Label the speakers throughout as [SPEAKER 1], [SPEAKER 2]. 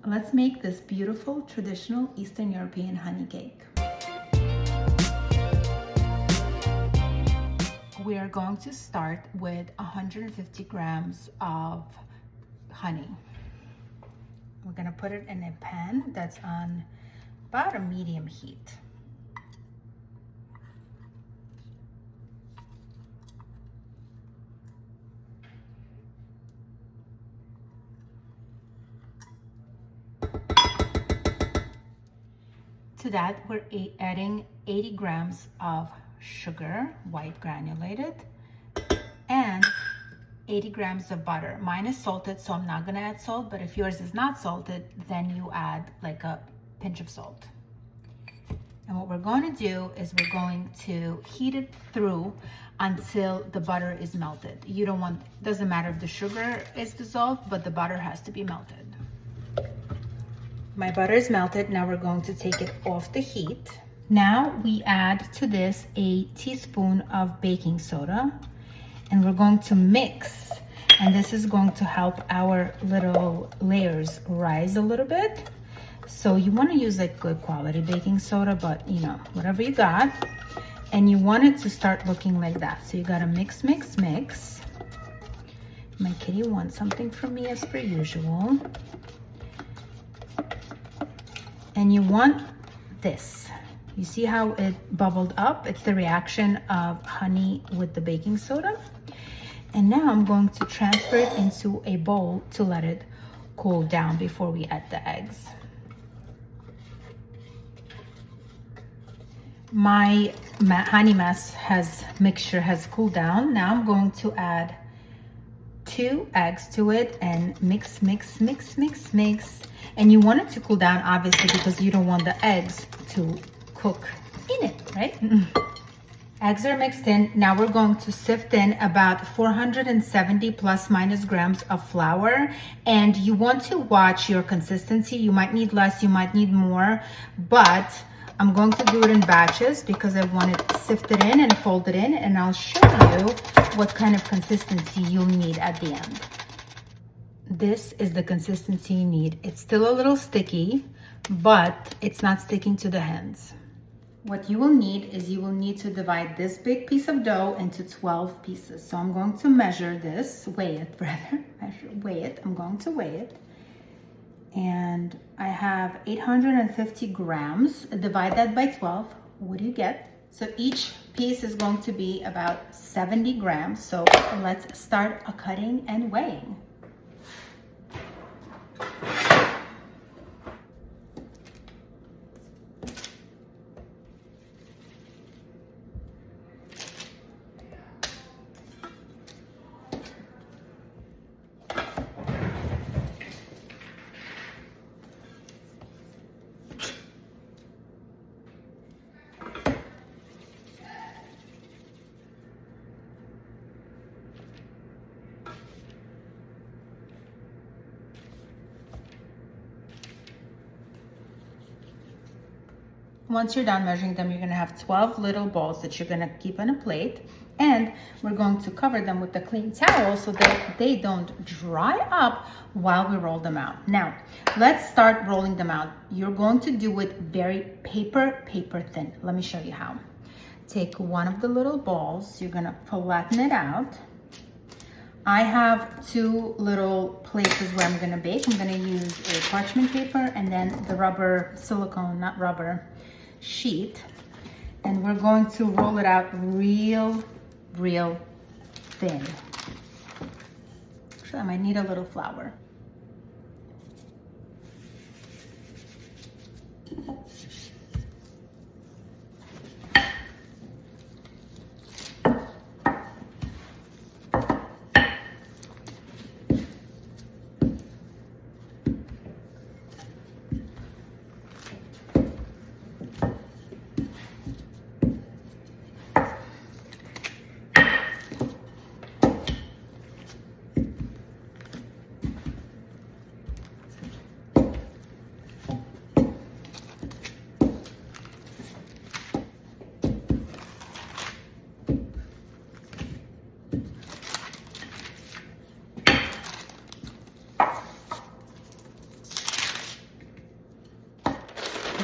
[SPEAKER 1] Let's make this beautiful traditional Eastern European honey cake. We are going to start with 150 grams of honey. We're gonna put it in a pan that's on about a medium heat. To that, we're adding 80 grams of sugar, white granulated, and 80 grams of butter. Mine is salted, so I'm not gonna add salt, but if yours is not salted, then you add like a pinch of salt. And what we're going to do is we're going to heat it through until the butter is melted. You don't want, doesn't matter if the sugar is dissolved, but the butter has to be melted. My butter is melted. Now we're going to take it off the heat. Now we add to this a teaspoon of baking soda, and we're going to mix. And this is going to help our little layers rise a little bit. So you want to use like good quality baking soda, but you know, whatever you got. And you want it to start looking like that. So you gotta mix, mix, mix. My kitty wants something from me as per usual. And you want this. You see how it bubbled up? It's the reaction of honey with the baking soda. And now I'm going to transfer it into a bowl to let it cool down before we add the eggs. My honey mixture has cooled down. Now I'm going to add 2 eggs to it and mix, mix, mix, mix, mix. And you want it to cool down, obviously, because you don't want the eggs to cook in it, right? Eggs are mixed in. Now we're going to sift in about 470 plus minus grams of flour. And you want to watch your consistency. You might need less, you might need more, but I'm going to do it in batches because I want it sifted in and folded in, and I'll show you what kind of consistency you'll need at the end. This is the consistency you need. It's still a little sticky, but it's not sticking to the hands. What you will need is you will need to divide this big piece of dough into 12 pieces. So I'm going to measure this, weigh it rather, weigh it. I'm going to weigh it. And I have 850 grams. Divide that by 12. What do you get? So each piece is going to be about 70 grams. So let's start cutting and weighing. Once you're done measuring them, you're gonna have 12 little balls that you're gonna keep on a plate, and we're going to cover them with a clean towel so that they don't dry up while we roll them out. Now, let's start rolling them out. You're going to do it very paper thin. Let me show you how. Take one of the little balls, you're gonna flatten it out. I have 2 little places where I'm gonna bake. I'm gonna use a parchment paper and then the rubber, silicone, not rubber, sheet. And we're going to roll it out real thin. Actually, I might need a little flour.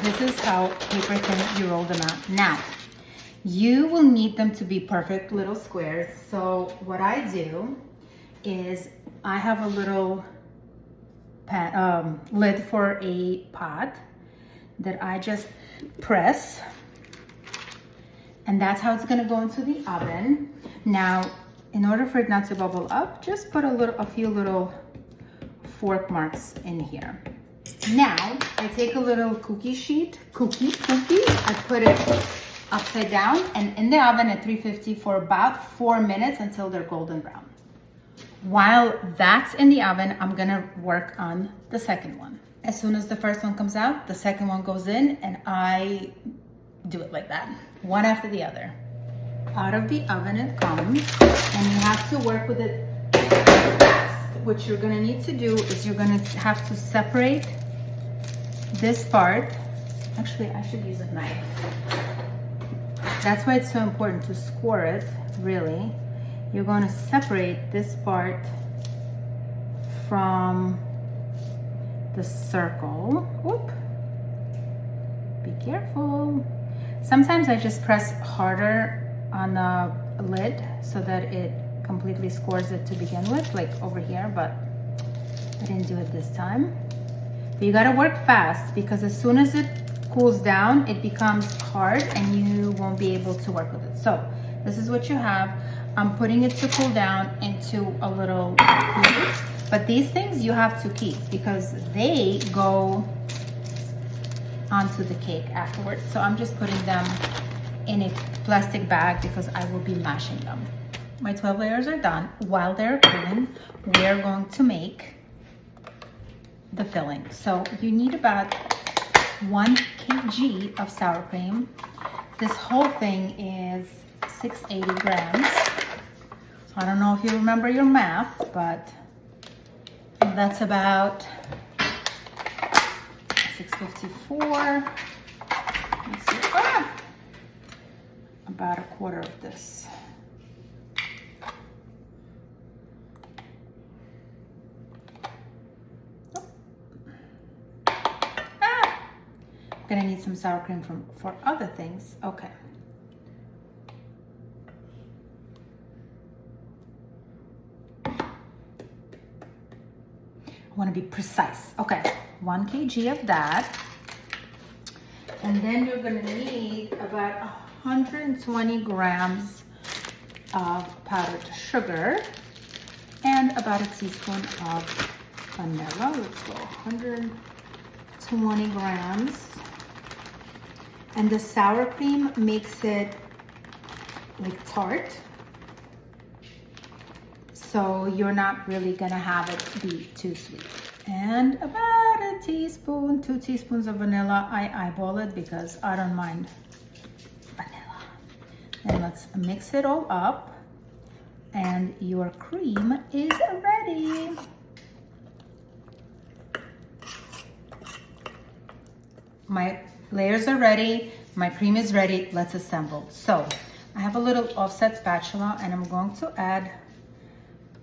[SPEAKER 1] this is how paper thin you roll them out. Now, you will need them to be perfect little squares. So what I do is I have a little lid for a pot that I just press, and that's how it's gonna go into the oven. Now, in order for it not to bubble up, just put a few little fork marks in here. Now, I take a little cookie sheet, I put it upside down and in the oven at 350 for about 4 minutes until they're golden brown. While that's in the oven, I'm gonna work on the second one. As soon as the first one comes out, the second one goes in, and I do it like that, one after the other. Out of the oven it comes, and you have to work with it. What you're gonna need to do is you're gonna have to separate this part. Actually, I should use a knife. That's why it's so important to score it, really. You're going to separate this part from the circle. Oop. Be careful. Sometimes I just press harder on the lid so that it completely scores it to begin with, like over here, but I didn't do it this time. But you gotta work fast, because as soon as it cools down, it becomes hard and you won't be able to work with it. So this is what you have. I'm putting it to cool down into a little piece, but these things you have to keep because they go onto the cake afterwards. So I'm just putting them in a plastic bag because I will be mashing them. My 12 layers are done. While they're cooling, we're going to make the filling. So you need about 1 kg of sour cream. This whole thing is 680 grams. So I don't know if you remember your math, but that's about 654. Let's see. About a quarter of this. Gonna need some sour cream for other things. Okay. I want to be precise. Okay, 1 kg of that. And then you're gonna need about 120 grams of powdered sugar and about a teaspoon of vanilla. Let's go 120 grams. And the sour cream makes it like tart. So you're not really gonna have it be too sweet. And about a teaspoon, 2 teaspoons of vanilla. I eyeball it because I don't mind vanilla. And let's mix it all up. And your cream is ready. My layers are ready, my cream is ready, let's assemble. So I have a little offset spatula and I'm going to add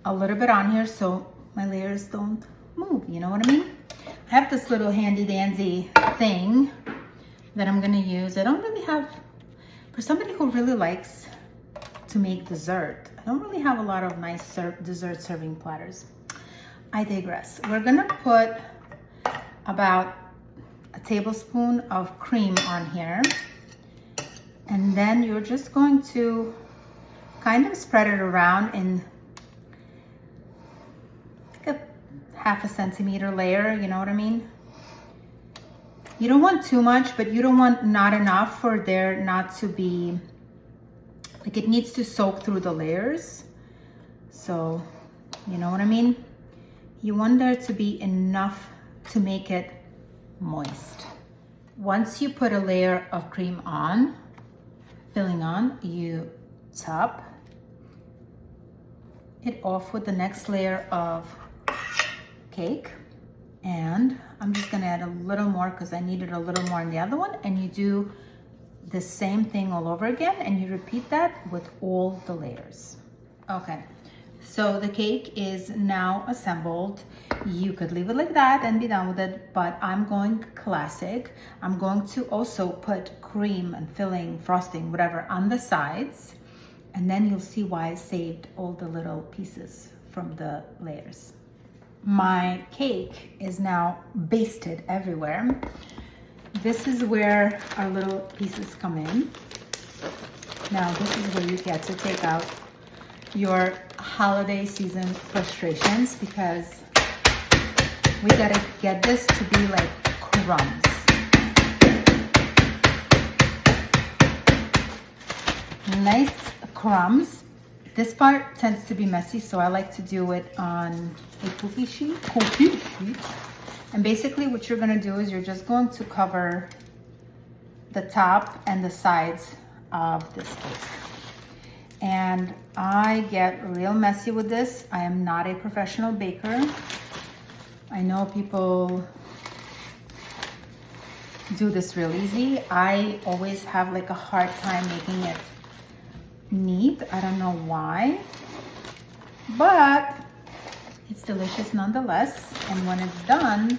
[SPEAKER 1] a little bit on here so my layers don't move, you know what I mean? I have this little handy dandy thing that I'm gonna use. I don't really have, for somebody who really likes to make dessert, I don't really have a lot of nice dessert serving platters. I digress. We're gonna put about a tablespoon of cream on here, and then you're just going to kind of spread it around in like a half a centimeter layer, you know what I mean? You don't want too much, but you don't want not enough for there not to be, like it needs to soak through the layers. So, you know what I mean? You want there to be enough to make it moist. Once you put a layer of cream on, filling on, you top it off with the next layer of cake. And I'm just gonna add a little more because I needed a little more in the other one. And you do the same thing all over again and you repeat that with all the layers. Okay, So the cake is now assembled. You could leave it like that and be done with it, but I'm going classic. I'm going to also put cream and filling, frosting, whatever on the sides. And then you'll see why I saved all the little pieces from the layers. My cake is now basted everywhere. This is where our little pieces come in. Now this is where you get to take out your holiday season frustrations, because we gotta get this to be like crumbs. Nice crumbs. This part tends to be messy, so I like to do it on a cookie sheet. And basically what you're gonna do is you're just going to cover the top and the sides of this cake. And I get real messy with this. I am not a professional baker. I know people do this real easy. I always have like a hard time making it neat. I don't know why, but it's delicious nonetheless. And when it's done,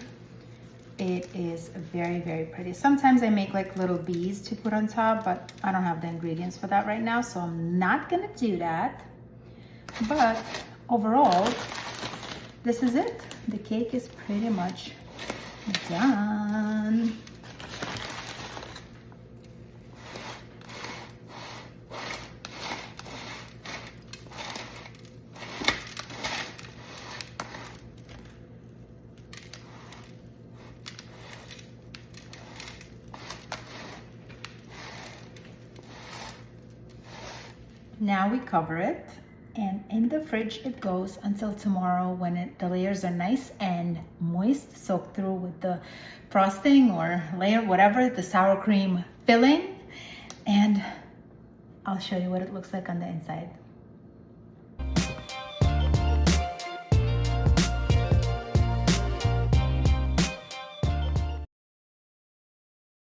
[SPEAKER 1] it is very, very pretty. Sometimes I make like little bees to put on top, but I don't have the ingredients for that right now, so I'm not gonna do that. But overall, this is it. The cake is pretty much done. Now we cover it, and in the fridge it goes until tomorrow, when the layers are nice and moist, soaked through with the frosting or layer, whatever, the sour cream filling. And I'll show you what it looks like on the inside.